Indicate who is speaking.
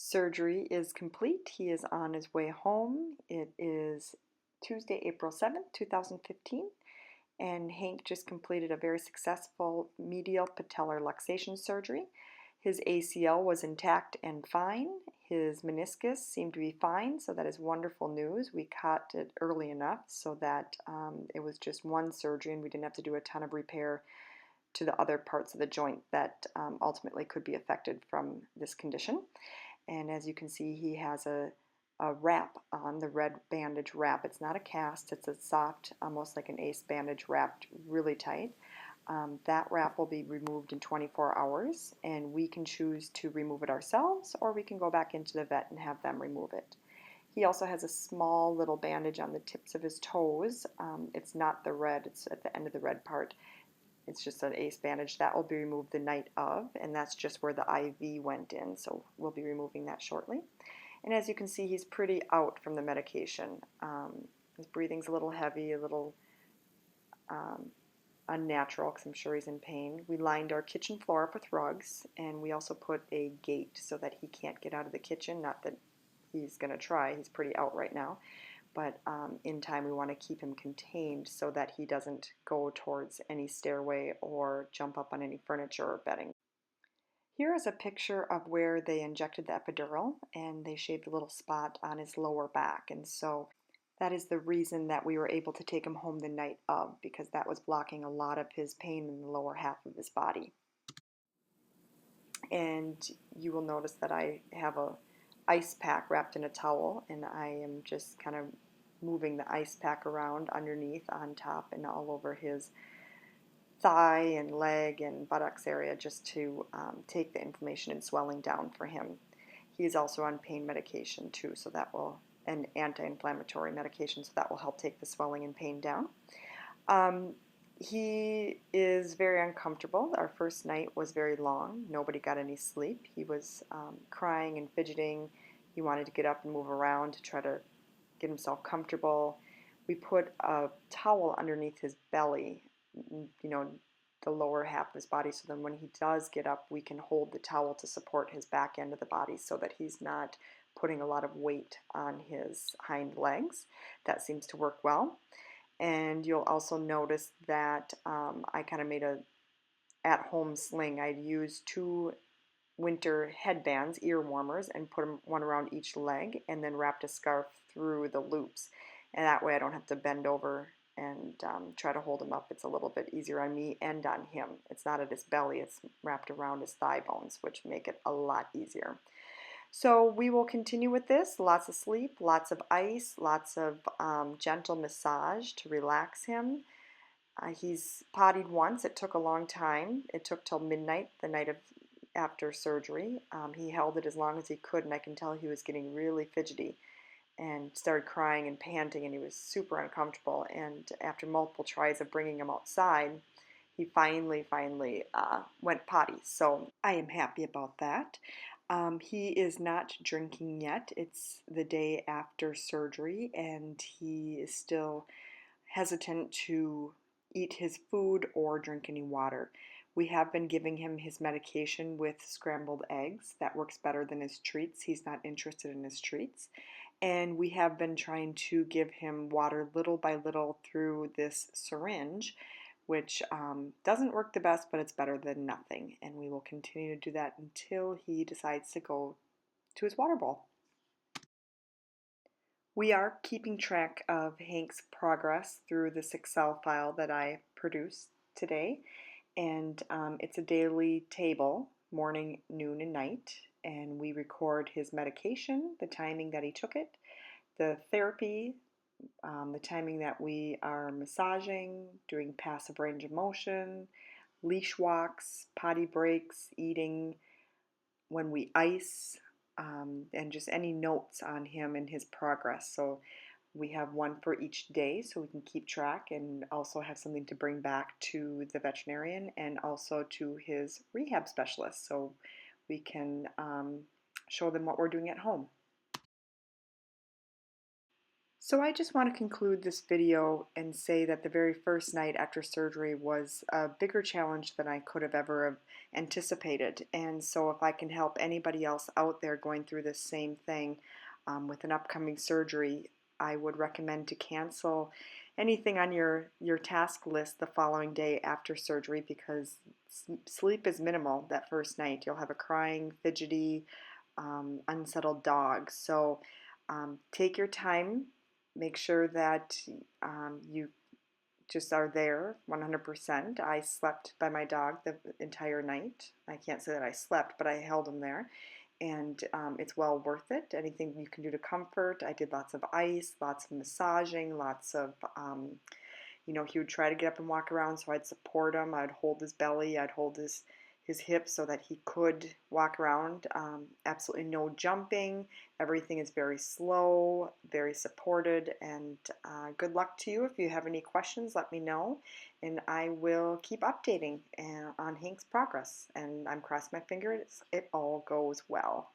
Speaker 1: Surgery is complete. He is on his way home. It is Tuesday, April 7th, 2015, and Hank just completed a very successful medial patellar luxation surgery. His ACL was intact and fine. His meniscus seemed to be fine, so that is wonderful news. We caught it early enough so that it was just one surgery and we didn't have to do a ton of repair to the other parts of the joint that ultimately could be affected from this condition. And as you can see, he has a wrap on, the red bandage wrap. It's not a cast, it's a soft, almost like an ACE bandage wrapped really tight. That wrap will be removed in 24 hours, and we can choose to remove it ourselves, or we can go back into the vet and have them remove it. He also has a small little bandage on the tips of his toes. It's not the red, it's at the end of the red part. It's just an ACE bandage. That will be removed the night of, and that's just where the IV went in, so we'll be removing that shortly. And as you can see, he's pretty out from the medication. His breathing's a little heavy, a little unnatural, because I'm sure he's in pain. We lined our kitchen floor up with rugs, and we also put a gate so that he can't get out of the kitchen. Not that he's going to try, he's pretty out right now. But in time we want to keep him contained so that he doesn't go towards any stairway or jump up on any furniture or bedding. Here is a picture of where they injected the epidural, and they shaved a little spot on his lower back. And so that is the reason that we were able to take him home the night of, because that was blocking a lot of his pain in the lower half of his body. And you will notice that I have a ice pack wrapped in a towel, and I am just kind of moving the ice pack around underneath, on top, and all over his thigh and leg and buttocks area, just to take the inflammation and swelling down for him. He is also on pain medication too, so that will, and anti-inflammatory medication, so that will help take the swelling and pain down. He is very uncomfortable. Our first night was very long. Nobody got any sleep. He was crying and fidgeting. He wanted to get up and move around to try to get himself comfortable. We put a towel underneath his belly, the lower half of his body, so then when he does get up, we can hold the towel to support his back end of the body so that he's not putting a lot of weight on his hind legs. That seems to work well. And you'll also notice that I kind of made a at-home sling. I'd used 2 winter headbands, ear warmers, and put one around each leg, and then wrapped a scarf through the loops. And that way I don't have to bend over and try to hold him up. It's a little bit easier on me and on him. It's not at his belly, it's wrapped around his thigh bones, which make it a lot easier. So we will continue with this. Lots of sleep, lots of ice, lots of gentle massage to relax him. He's pottied once. It took a long time. It took till midnight the night after surgery. He held it as long as he could, and I can tell he was getting really fidgety and started crying and panting, and he was super uncomfortable. And after multiple tries of bringing him outside, he finally went potty. So I am happy about that. He is not drinking yet. It's the day after surgery, and he is still hesitant to eat his food or drink any water. We have been giving him his medication with scrambled eggs. That works better than his treats. He's not interested in his treats. And we have been trying to give him water little by little through this syringe, which doesn't work the best, but it's better than nothing. And we will continue to do that until he decides to go to his water bowl. We are keeping track of Hank's progress through this Excel file that I produced today. And it's a daily table, morning, noon, and night. And we record his medication, the timing that he took it, the therapy, the timing that we are massaging, doing passive range of motion, leash walks, potty breaks, eating, when we ice, and just any notes on him and his progress. So we have one for each day so we can keep track and also have something to bring back to the veterinarian and also to his rehab specialist so we can show them what we're doing at home. So I just want to conclude this video and say that the very first night after surgery was a bigger challenge than I could have ever have anticipated. And so if I can help anybody else out there going through this same thing with an upcoming surgery, I would recommend to cancel anything on your task list the following day after surgery because sleep is minimal that first night. You'll have a crying, fidgety, unsettled dog. So take your time. Make sure that you just are there 100%. I slept by my dog the entire night. I can't say that I slept, but I held him there. And it's well worth it. Anything you can do to comfort. I did lots of ice, lots of massaging, lots of he would try to get up and walk around, so I'd support him. I'd hold his belly, I'd hold his hips so that he could walk around. Absolutely no jumping. Everything is very slow, very supported, and good luck to you. If you have any questions, let me know, and I will keep updating on Hank's progress. And I'm crossing my fingers it all goes well.